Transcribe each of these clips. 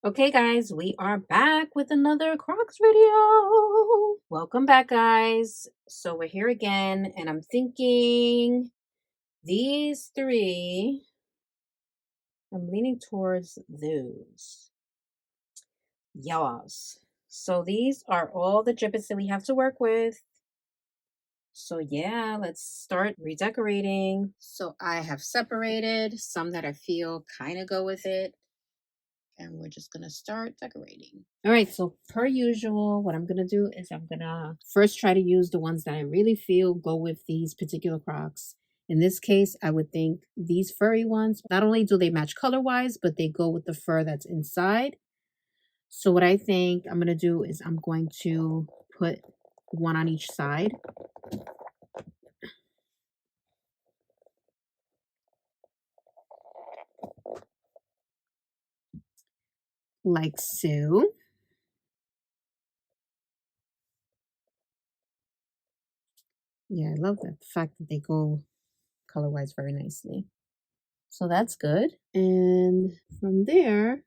Okay, guys, we are back with another Crocs video. Welcome back, guys. So we're here again, and I'm thinking these three, I'm leaning towards those. Yes. So these are all the gibbets that we have to work with. So yeah, let's start redecorating. So I have separated some that I feel kind of go with it. And we're just gonna start decorating. All right, so per usual, what I'm gonna do is I'm gonna first try to use the ones that I really feel go with these particular Crocs. In this case, I would think these furry ones, not only do they match color-wise, but they go with the fur that's inside. So what I think I'm gonna do is I'm going to put one on each side. Like so. Yeah, I love that fact that they go color-wise very nicely. So that's good. And from there,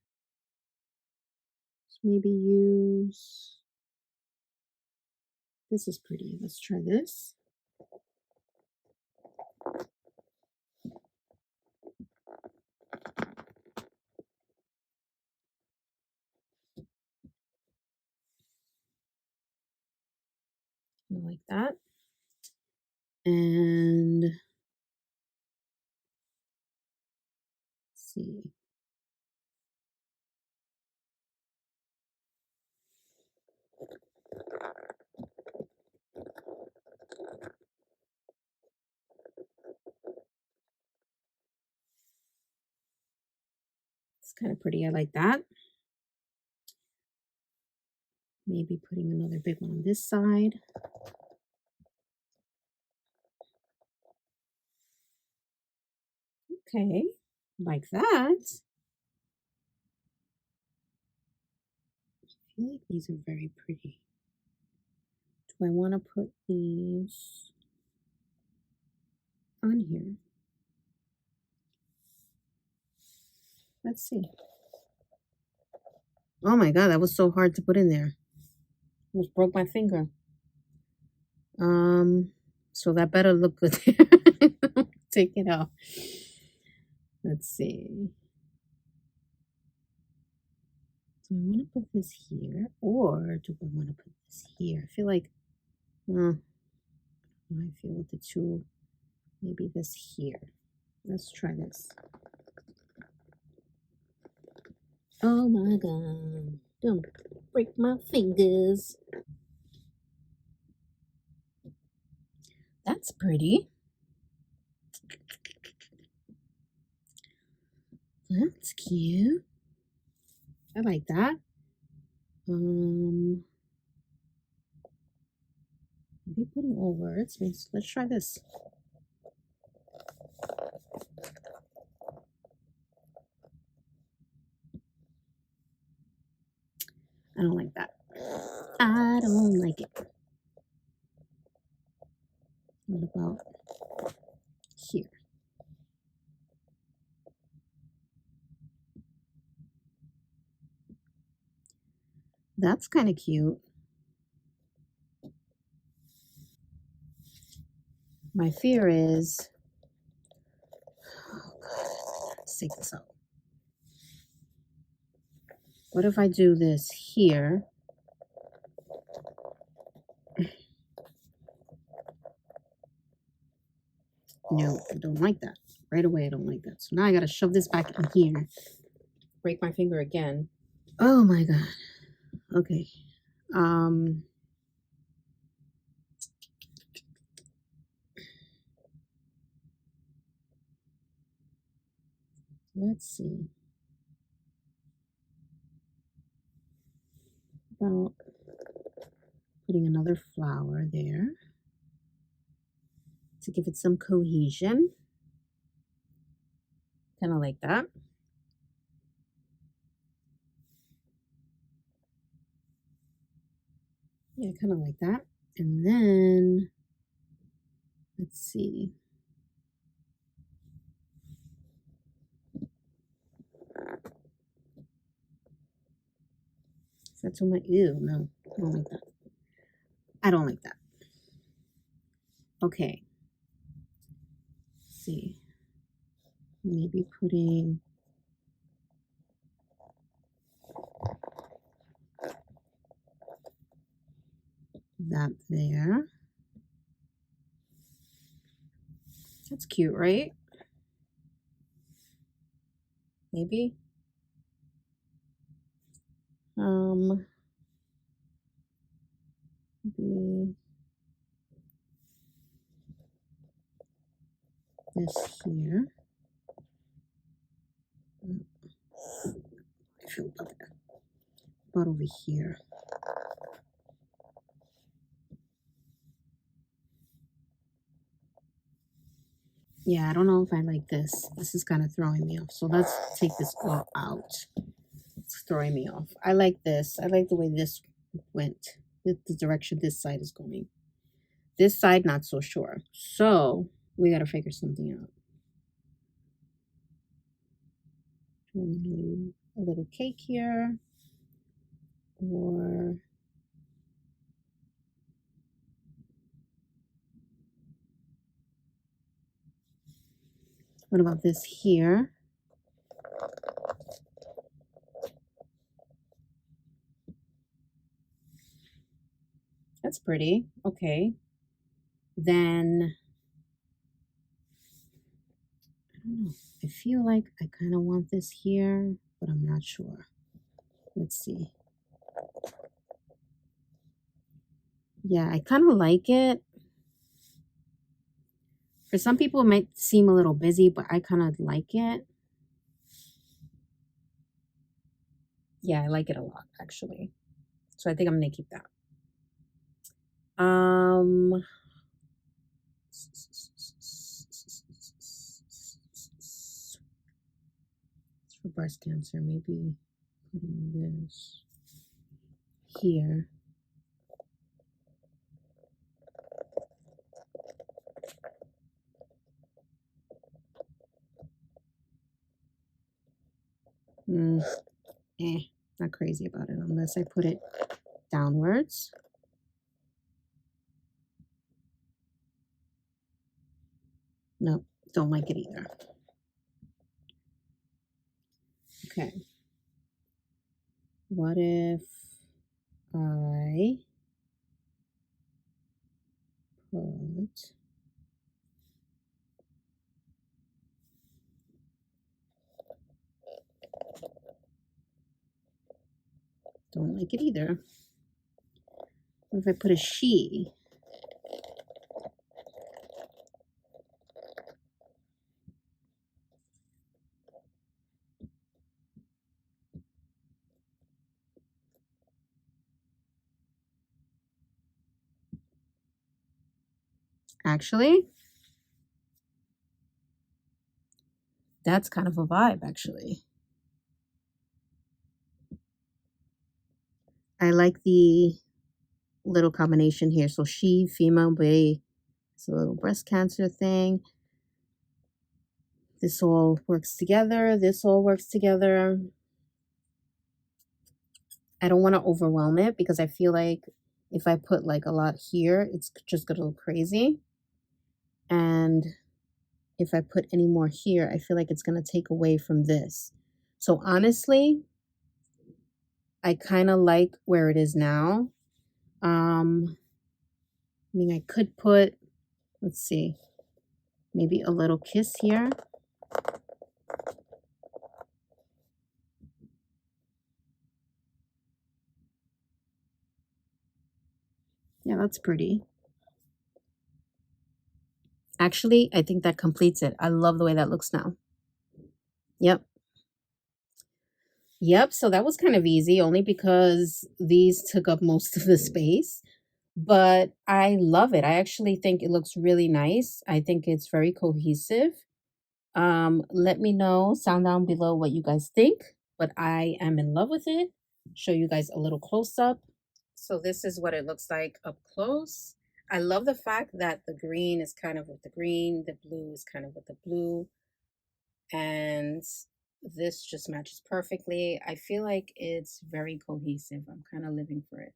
let's maybe use, this is pretty. Let's try this. I like that. And let's see. It's kind of pretty. I like that. Maybe putting another big one on this side. Okay, like that. I feel like these are very pretty. Do I want to put these on here? Let's see. Oh my god, that was so hard to put in there. Almost broke my finger. So that better look good. Take it off. Let's see. Do I want to put this here or do I want to put this here? I feel like, I feel with the two, maybe this here. Let's try this. Oh my god, don't break my fingers. That's pretty. That's cute. I like that. Maybe putting all words means, let's try this. I don't like that. I don't like it. What about here? That's kind of cute. My fear is, oh god, let's take this out. What if I do this here? No, I don't like that. Right away, I don't like that. So now I gotta shove this back in here. Break my finger again. Oh my god. Okay. Let's see. About putting another flower there to give it some cohesion. Kind of like that. Yeah, kind of like that. And then, let's see. That's too much. Ew, no, I don't like that. I don't like that. Okay. Let's see. Maybe putting that there. That's cute, right? Maybe. Maybe this here. I feel better. About over here. Yeah, I don't know if I like this. This is kind of throwing me off. So let's take this all out. It's throwing me off. I like this. I like the way this went. The direction this side is going. This side, not so sure. So we got to figure something out. A little cake here. Or what about this here? That's pretty. Okay. Then, I don't know. I feel like I kind of want this here, but I'm not sure. Let's see. Yeah, I kind of like it. For some people, it might seem a little busy, but I kind of like it. Yeah, I like it a lot, actually. So I think I'm going to keep that. For breast cancer, maybe putting this here. Not crazy about it unless I put it downwards. No, don't like it either. Okay. What if I put don't like it either. What if I put a she? Actually, that's kind of a vibe, actually. I like the little combination here. So she, female, bay. It's a little breast cancer thing. This all works together. This all works together. I don't want to overwhelm it because I feel like if I put like a lot here, it's just going to look crazy. And if I put any more here, I feel like it's going to take away from this. So honestly, I kind of like where it is now. I mean, I could put, let's see, maybe a little kiss here. Yeah, that's pretty. Actually, I think that completes it. I love the way that looks now. Yep. Yep, so that was kind of easy only because these took up most of the space. But I love it. I actually think it looks really nice. I think it's very cohesive. Let me know, sound down below what you guys think. But I am in love with it. Show you guys a little close up. So this is what it looks like up close. I love the fact that the green is kind of with the green, the blue is kind of with the blue. And this just matches perfectly. I feel like it's very cohesive. I'm kind of living for it.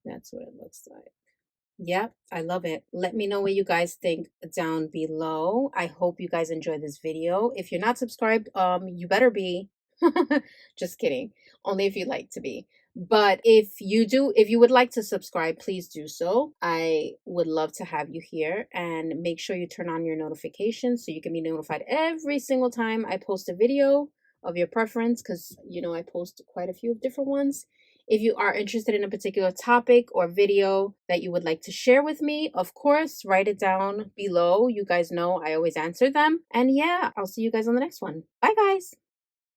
That's what it looks like. Yep, I love it. Let me know what you guys think down below. I hope you guys enjoyed this video. If you're not subscribed, you better be. Just kidding. Only if you'd like to be. But if you would like to subscribe, please do so. I would love to have you here, and make sure you turn on your notifications so you can be notified every single time I post a video of your preference, because I post quite a few of different ones. If you are interested in a particular topic or video that you would like to share with me, of course, write it down below. You guys know I always answer them. And yeah, I'll see you guys on the next one. Bye, guys.